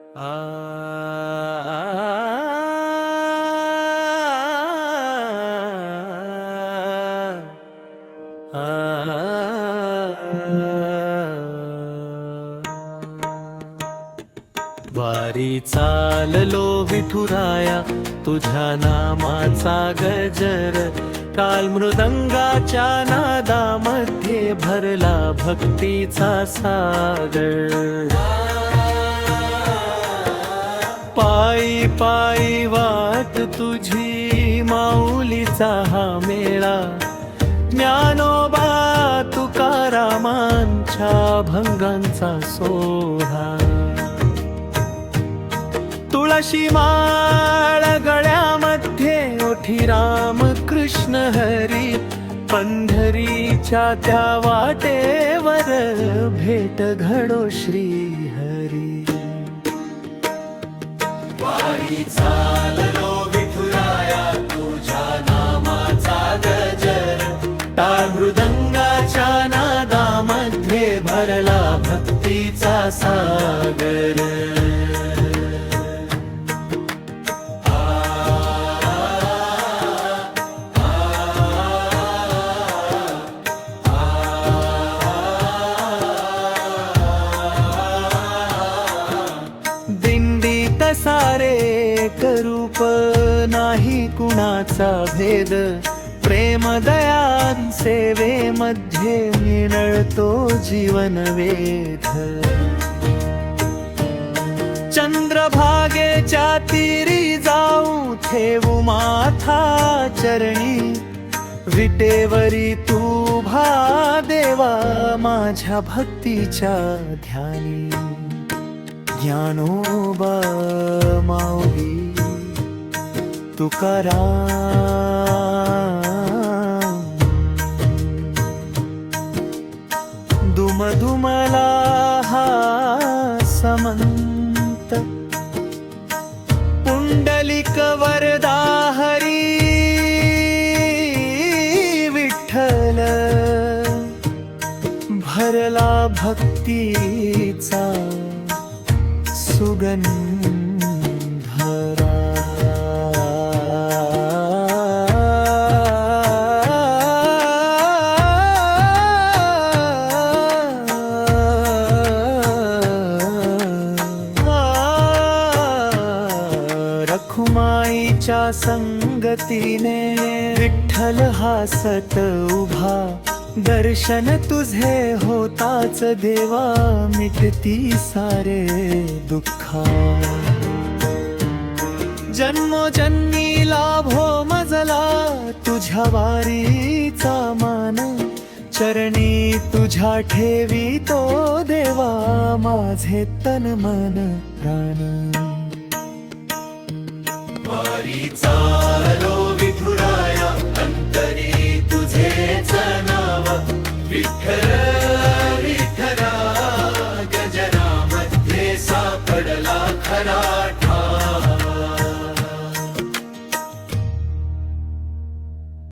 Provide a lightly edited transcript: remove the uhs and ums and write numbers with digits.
आ वारी चाललो विठुराया तुझ्या नामाचा गजर, काल मृदंगाच्या नादामध्ये भरला भक्तीचा सागर। पायी पायी वाट तुझी माऊलीचा हा मेळा, ज्ञानोबा तुकारामांच्या भंगांचा सोहळा। तुळशी माळ गळ्यामध्ये ओठी राम कृष्ण हरी, पंढरीच्या त्या वाटेवर भेट घडो श्री हरी। वारी चाललो विठुराया तुझ्या नामाचा गजर, टाळ मृदंगाच्या नादामध्ये भरला भक्तीचा सागर। दिंडीत सारे करूप नाही कुणाचा भेद, प्रेम दयान सेवेमध्ये मिळतो जीवन वेध। चंद्रभागेच्या तीरी जाऊ ठेवू माथा चरणी, विटेवरी तू भा देवा माझ्या भक्तीच्या ध्यानी। ज्ञानोबा माऊली तुकाराम, दुमदुमला हा समंत, पुंडलिक वरदा हरी विठ्ठल, भरला भक्तीचा सुगंधरा। रखुमाईच्या संगतीने विठ्ठल हासत उभा, दर्शन तुझे होताच देवा मिटती सारे दुःखा। जन्मोजन्मी लाभो मजला तुझ्या वारीचा मान, चरणी तुझ्या ठेवी तो देवा माझे तन मन प्राण। वारी चालो